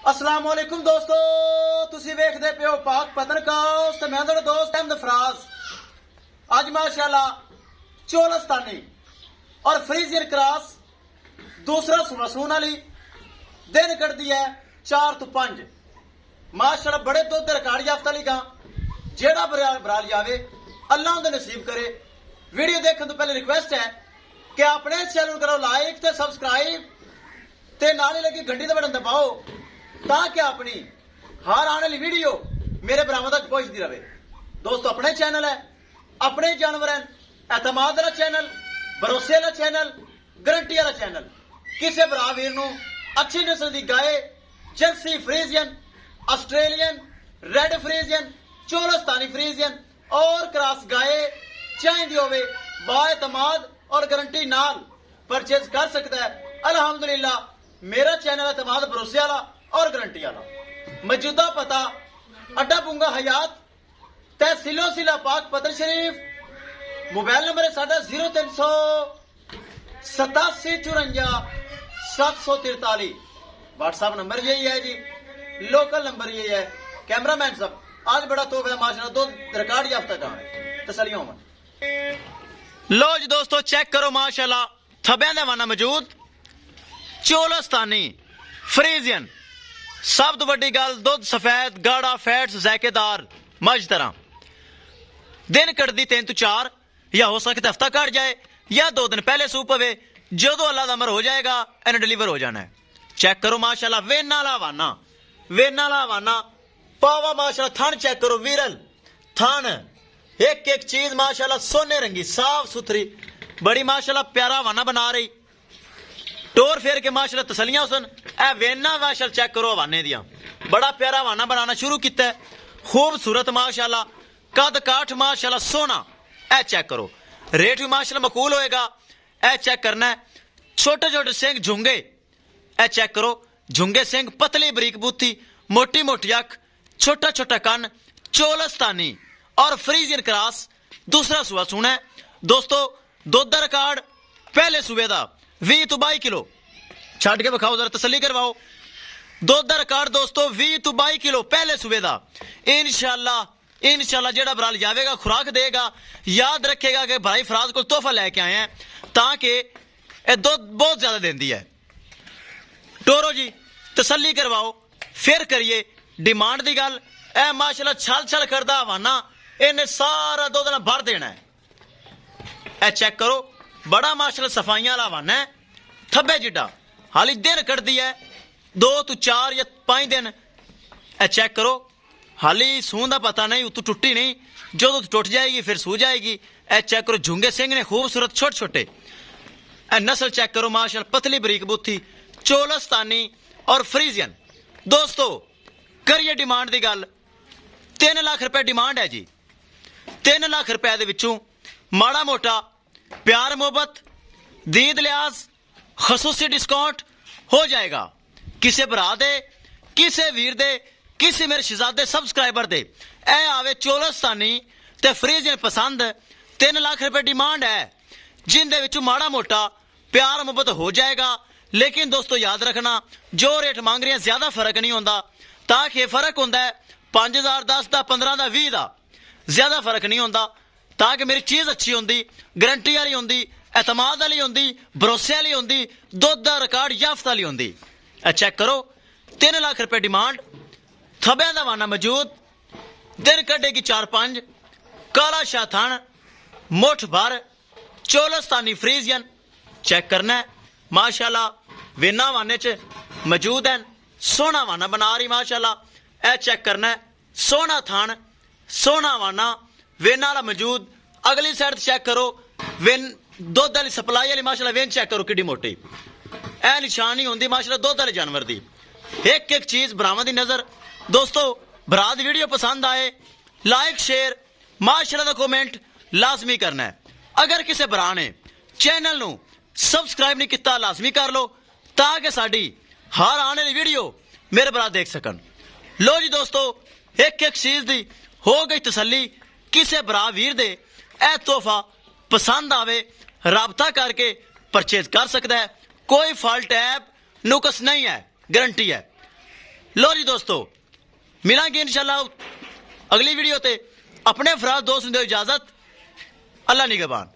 अस्सलाम वालेकुम दोस्तों, तुसी वेखदे पे हो पाक पत्रकार ते मैं तुहाडा दोस्त अहमद फराज। अज माशाल्लाह चोलस्तानी और फ्रीजियन क्रॉस दूसरा सून वाली दिन कटदी है 4 तो 5। माशाल्लाह बड़े दुध रिकॉर्ड याफ्ता लीगा जेड़ा बराल जावे अल्लाह उन्हें नसीब करे। वीडियो देखने तो पहले रिक्वेस्ट है कि अपने चैनल करो लाइक ते सब्सक्राइब ते नाले लगी घंटी का बटन दबाओ ताकि अपनी हर आने वाली वीडियो मेरे बराबर तक पहुंचती रहे। दोस्तों अपने चैनल है, अपने जानवर है, एतमाद वाला चैनल, भरोसे वाला चैनल, गारंटी वाला चैनल। किसी भरा वीर नूं अच्छी नस्ल की गाय Jersey Friesian, Australian, red Friesian, Cholistani Friesian और क्रॉस गाय चाहिए होवे बाएतमाद और गारंटी नाल परचेज कर सकता है। अल्हम्दुलिल्लाह मेरा चैनल है एतमाद भरोसे वाला और गारंटी वाला। मौजूदा पता अड्डा बुंगा हयात तहसीलो जिला पाक पतन शरीफ। मोबाइल नंबर है साडा 0387 व्हाट्सएप नंबर यही है जी, लोकल नंबर यही है। कैमरामैन साहब आज बड़ा तोहफा माशाल्लाह दो रिकॉर्ड याफ्ता का तसलियों में। लो जी दोस्तों चेक करो माशाल्लाह थब्या दा वाना मौजूद चोलस्तानी फ्रीजियन। सब तो वड्डी गल दुध सफेद गाढ़ा फैट्स जैकेदार मज तरह। दिन कटदी 3 तो 4 या हो सकता हफ्ता कट जाए या 2 दिन पहले सूप पवे। जो अल्लाह का अमर हो जाएगा इन्हें डिलीवर हो जाना है। चेक करो माशाल्लाह वेना ला हवाना पावा माशाल्लाह। थान चेक करो वीरल थान, एक एक चीज माशाल्लाह सोने रंगी साफ सुथरी बड़ी माशाल्लाह प्यारा हवाना बना रही। टोर फेर के माशाल्लाह तसलियां हुसन। ए वेना माशाल्लाह चेक करो हवाने दियां बड़ा प्यारा हवाना बनाना शुरू किया है। खूबसूरत माशाल्लाह कद काठ माशाल्लाह सोना। ए चेक करो रेट भी माशाल्लाह मकूल होएगा। ए चेक करना है छोटे छोटे सिंह झुंगे। ए चेक करो झुंगे सिंह पतली बरीक बूथी मोटी मोटी अख छोटा छोटा कन चोलस्तानी और फ्रीजियन क्रॉस दूसरा सूआ सुना है। दोस्तों दुध का रिकॉर्ड पहले सूबे का 20 तो 22 किलो छड़ के विखाओ जरा तसली करवाओ। दुध का रिकॉर्ड दोस्तों 20 तो 22 किलो पहले सूबे का। इंशाल्लाह जेड़ा बराल जाएगा खुराक देगा याद रखेगा कि भाई फराज को तोहफा लेके आए हैं ताकि दुध बहुत ज्यादा देती है। टोरो जी तसली करवाओ फिर करिए डिमांड की गल। ए माशाल्लाह छल छल करदा हवाना इन्हें सारा दुध ना भर देना है। ए चेक करो बड़ा माशाल्लाह सफाइयां वाला हवाना है थब्बे जिड्डा। हाली दिन कटदी है 2 तो 4 या 5 दिन। ए चेक करो हाली सून का पता नहीं उतू टुट्टी नहीं, जो टुट जाएगी फिर सू जाएगी। ए चेक करो झुंगे सिंह ने खूबसूरत छोटे छोटे। ए नस्ल चेक करो माशाल्लाह पतली बरीक बुथी चोलस्तानी और फ्रीजियन। दोस्तों करिए डिमांड की गल 3 लाख रुपए डिमांड है जी। 3 लाख रुपए दे विचों माड़ा मोटा प्यार मोहब्बत दीद लिहाज खसूसी डिस्काउंट हो जाएगा। किसी भरा दे किसी वीर दे किसी मेरे शहजादे सब्सक्राइबर दे ए आवे चोलस्तानी ते फ्रीजियन पसंद 3 लाख रुपए डिमांड है जिंदे विचों माड़ा मोटा प्यार मोहब्बत हो जाएगा। लेकिन दोस्तों याद रखना जो रेट मांग रहे हैं ज्यादा फर्क नहीं होता ताकि फर्क होता है 5000 10 का 15 का 20 का ज्यादा फर्क नहीं होता ताकि मेरी चीज अच्छी होंगी गारंटी वाली होंगी एतमाद वाली होंगी भरोसे वाली होंगी दुध का रिकॉर्ड याफ्त वाली होंगी। चेक करो 3 लाख रुपए डिमांड थब्या का वाना मौजूद दिन कटेगी 4-5 काला शाह थान मुठ भर चोलस्तानी फ्रीजियन। चेक करना है माशाल्लाह वेना वाने च मौजूद है सोना वाना बना रही माशाल्लाह। ए चेक करना है सोना थान सोना वाना वेन वाला मौजूद। अगली साइड चेक करो वेन दुध वाली सप्लाई वाली माशाल्लाह वेन चेक करो किड्डी मोटी। ए निशानी होंगी माशाल्लाह दुध वाले जानवर की एक एक चीज बरामद की नजर। दोस्तों बरात वीडियो पसंद आए लाइक शेयर माशाल्लाह का कमेंट लाजमी करना है। अगर किसी भरा ने चैनल नू सबसक्राइब नहीं किया लाजमी कर लो ताकि साड़ी हर आने वाली वीडियो मेरे भरा देख सकन। लो जी दोस्तों एक एक चीज की हो गई तसली। किसी भरा वीर दे ए तोहफा पसंद आवे राबता करके परचेज कर सकता है। कोई फॉल्ट ऐप नुकस नहीं है गारंटी है। ਲੋ ਜੀ ਦੋਸਤੋ, ਮਿਲਾਂਗੇ ਇਨਸ਼ਾਅੱਲਾ ਅਗਲੀ ਵੀਡੀਓ ਤੇ। ਆਪਣੇ ਫਰਾਜ਼ ਦੋਸਤ ਨੂੰ ਦਿਓ ਇਜਾਜ਼ਤ। ਅੱਲਾ ਨਿਗਹਬਾਨ।